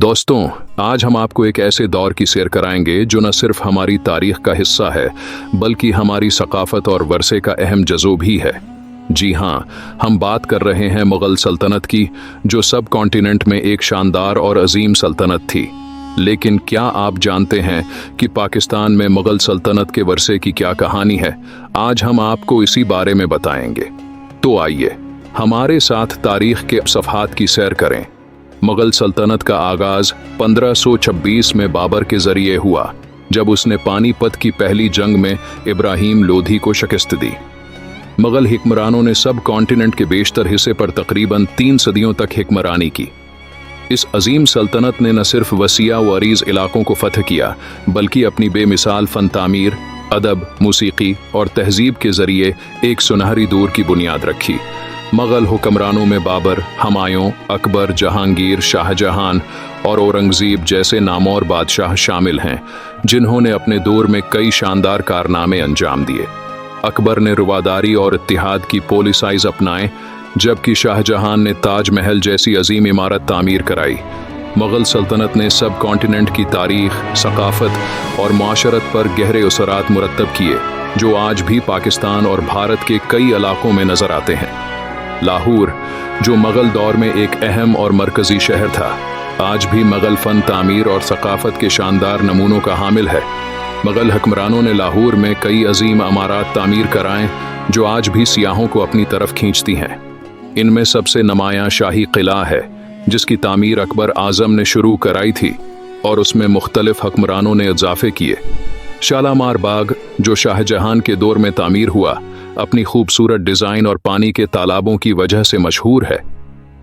दोस्तों, आज हम आपको एक ऐसे दौर की सैर कराएंगे जो न सिर्फ हमारी तारीख का हिस्सा है बल्कि हमारी सकाफत और वर्से का अहम जज़ो भी है। जी हाँ, हम बात कर रहे हैं मुग़ल सल्तनत की, जो सब कॉन्टिनेंट में एक शानदार और अजीम सल्तनत थी। लेकिन क्या आप जानते हैं कि पाकिस्तान में मुग़ल सल्तनत के वर्से की क्या कहानी है? आज हम आपको इसी बारे में बताएंगे। तो आइए हमारे साथ तारीख के सफ़हात की सैर करें। मुग़ल सल्तनत का आगाज़ 1526 में बाबर के ज़रिए हुआ, जब उसने पानीपत की पहली जंग में इब्राहिम लोधी को शिकस्त दी। मुग़ल हिक्मरानों ने सब कॉन्टिनेंट के बेशतर हिस्से पर तकरीबन 3 सदियों तक हिक्मरानी की। इस अजीम सल्तनत ने न सिर्फ वसीआ व अरीज़ इलाकों को फतह किया बल्कि अपनी बेमिसाल फ़न तामीर, अदब, मूसीक़ी और तहज़ीब के ज़रिए एक सुनहरी दौर की बुनियाद रखी। मुग़ल हुक्मरानों में बाबर, हुमायूं, अकबर, जहांगीर, शाहजहां और औरंगज़ेब जैसे नामौर बादशाह शामिल हैं, जिन्होंने अपने दौर में कई शानदार कारनामे अंजाम दिए। अकबर ने रुवादारी और इत्तिहाद की पॉलिसीज़ अपनाए, जबकि शाहजहां ने ताज महल जैसी अजीम इमारत तामीर कराई। मुग़ल सल्तनत ने सब कॉन्टिनेंट की तारीख, सकाफत और माशरत पर गहरे असरात मुरतब किए, जो आज भी पाकिस्तान और भारत के कई इलाकों में नज़र आते हैं। लाहौर, जो मुग़ल दौर में एक अहम और मरकज़ी शहर था, आज भी मुग़ल फ़न तामीर और सकाफ़त के शानदार नमूनों का हामिल है। मुग़ल हुक्मरानों ने लाहौर में कई अजीम इमारत तामीर कराएं, जो आज भी सियाहों को अपनी तरफ खींचती हैं। इनमें सबसे नुमायां शाही किला है, जिसकी तामीर अकबर आज़म ने शुरू कराई थी और उसमें मुख्तलिफ हुक्मरानों ने इजाफे किए। शालामार बाग, जो शाहजहां के दौर में तामीर हुआ, अपनी खूबसूरत डिज़ाइन और पानी के तालाबों की वजह से मशहूर है।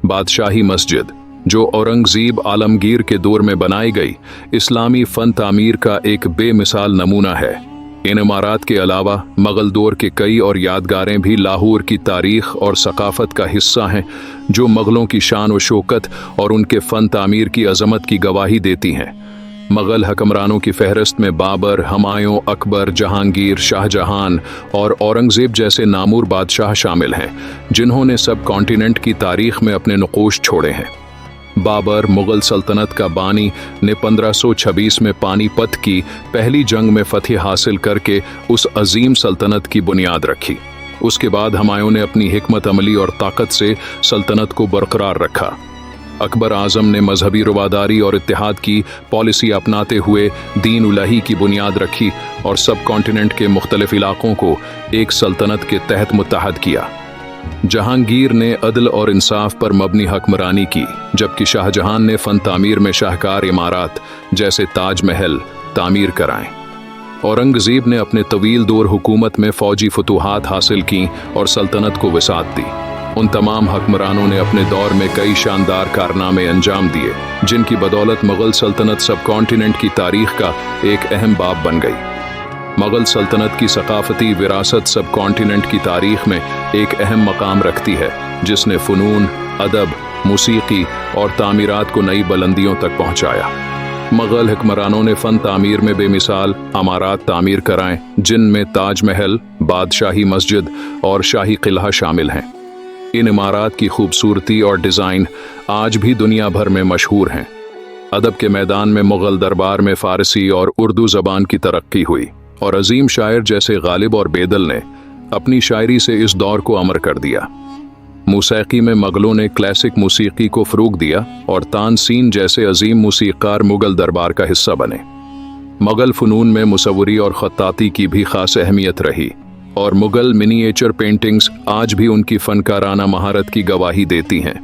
बादशाही मस्जिद, जो औरंगज़ेब आलमगीर के दौर में बनाई गई, इस्लामी फ़न तामीर का एक बेमिसाल नमूना है। इन इमारात के अलावा मुग़ल दौर के कई और यादगारें भी लाहौर की तारीख़ और सकाफ़त का हिस्सा हैं, जो मुग़लों की शान व शौकत और उनके फ़न तामीर की अज़मत की गवाही देती हैं। मुग़ल हुक्मरानों की फहरिस्त में बाबर, हुमायूं, अकबर, जहांगीर, शाहजहां और औरंगज़ेब जैसे नामूर बादशाह शामिल हैं, जिन्होंने सब कॉन्टिनेंट की तारीख़ में अपने नक़ूश छोड़े हैं। बाबर, मुग़ल सल्तनत का बानी, ने 1526 में पानीपत की पहली जंग में फ़तह हासिल करके उस अजीम सल्तनत की बुनियाद रखी। उसके बाद हुमायूं ने अपनी हिकमत अमली और ताकत से सल्तनत को बरकरार रखा। अकबर आज़म ने मजहबी रुवादारी और इत्तिहाद की पॉलिसी अपनाते हुए दीन उलही की बुनियाद रखी और सब कॉन्टिनेंट के मुख्तलिफ इलाकों को एक सल्तनत के तहत मुत्तहद किया। जहांगीर ने अदल और इंसाफ पर मबनी हुक्मरानी की, जबकि शाहजहां ने फ़न तामीर में शाहकार इमारत जैसे ताज महल तामीर कराएं। औरंगज़ेब ने अपने तवील दौर हुकूमत में फ़ौजी फतूहात हासिल की और सल्तनत को वसात दी। उन तमाम हुक्मरानों ने अपने दौर में कई शानदार कारनामे अंजाम दिए, जिनकी बदौलत मुग़ल सल्तनत सब कॉन्टिनेंट की तारीख़ का एक अहम बाब बन गई। मुग़ल सल्तनत की सकाफ़ती विरासत सब कॉन्टिनेंट की तारीख़ में एक अहम मकाम रखती है, जिसने फ़नून, अदब, मूसीक़ी और तामीरात को नई बुलंदियों तक पहुँचाया। मुग़ल हुक्मरानों ने फ़न तामीर में बेमिसाल इमारत तामीर कराएं, जिनमें ताज महल, बादशाही मस्जिद और शाही किला शामिल हैं। इन इमारत की खूबसूरती और डिज़ाइन आज भी दुनिया भर में मशहूर हैं। अदब के मैदान में मुग़ल दरबार में फ़ारसी और उर्दू ज़बान की तरक्की हुई और अजीम शायर जैसे गालिब और बेदल ने अपनी शायरी से इस दौर को अमर कर दिया। मूसीक़ी में मुग़लों ने क्लासिक मूसीक़ी को फ़रोग़ दिया और तानसीन जैसे अजीम मूसीक़ार मुग़ल दरबार का हिस्सा बने। मुग़ल फ़नून में मुसव्वरी और ख़त्ताती की भी ख़ास अहमियत रही और मुग़ल मिनिएचर पेंटिंग्स आज भी उनकी फ़नकाराना महारत की गवाही देती हैं।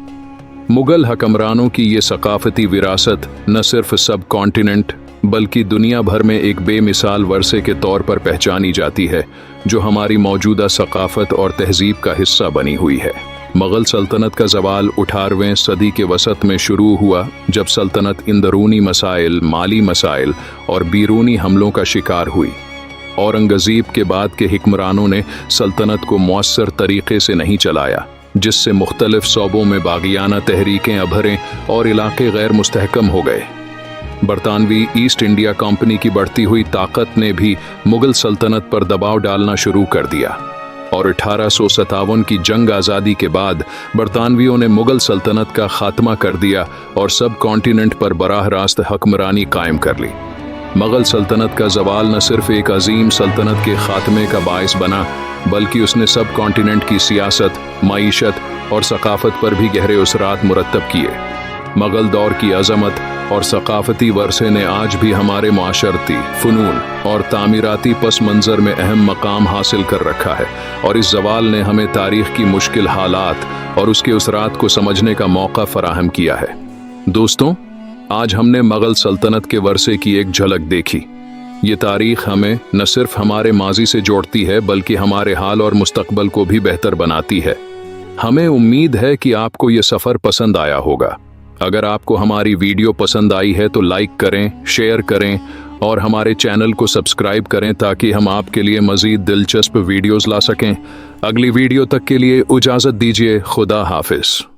मुग़ल हुक्मरानों की ये सकाफ़ती विरासत न सिर्फ सब कॉन्टिनेंट बल्कि दुनिया भर में एक बेमिसाल वर्से के तौर पर पहचानी जाती है, जो हमारी मौजूदा सकाफ़त और तहज़ीब का हिस्सा बनी हुई है। मुग़ल सल्तनत का ज़वाल 18वीं सदी के वसत में शुरू हुआ, जब सल्तनत अंदरूनी मसाइल, माली मसाइल और बैरूनी हमलों का शिकार हुई। औरंगज़ेब के बाद के हुक्मरानों ने सल्तनत को मौसर तरीक़े से नहीं चलाया, जिससे मुख्तलिफ शोबों में बाग़ियाना तहरीकें अभरें और इलाके गैर मुस्तहकम हो गए। बरतानवी ईस्ट इंडिया कंपनी की बढ़ती हुई ताकत ने भी मुग़ल सल्तनत पर दबाव डालना शुरू कर दिया। और 1857 की जंग आज़ादी के बाद बरतानवियों ने मुगल सल्तनत का खात्मा कर दिया और सब कॉन्टिनेंट पर बराह रास्त हुक्मरानी कायम कर ली। मुगल सल्तनत का जवाल न सिर्फ एक अजीम सल्तनत के खात्मे का बायस बना, बल्कि उसने सब कॉन्टिनेंट की सियासत, मईशत और सकाफत पर भी गहरे असरात मुरतब किए। मुगल दौर की अजमत और सकाफती वरसे ने आज भी हमारे माशरती, फ़नून और तामीराती पस मंज़र में अहम मकाम हासिल कर रखा है, और इस जवाल ने हमें तारीख़ की मुश्किल हालात और उसके असरात को समझने का मौका फराहम किया है। दोस्तों, आज हमने मुगल सल्तनत के वरसे की एक झलक देखी। ये तारीख़ हमें न सिर्फ हमारे माजी से जोड़ती है, बल्कि हमारे हाल और मुस्तकबल को भी बेहतर बनाती है। हमें उम्मीद है कि आपको ये सफ़र पसंद आया होगा। अगर आपको हमारी वीडियो पसंद आई है तो लाइक करें, शेयर करें और हमारे चैनल को सब्सक्राइब करें, ताकि हम आपके लिए मज़ीद दिलचस्प वीडियोज़ ला सकें। अगली वीडियो तक के लिए इजाज़त दीजिए। खुदा हाफिज़।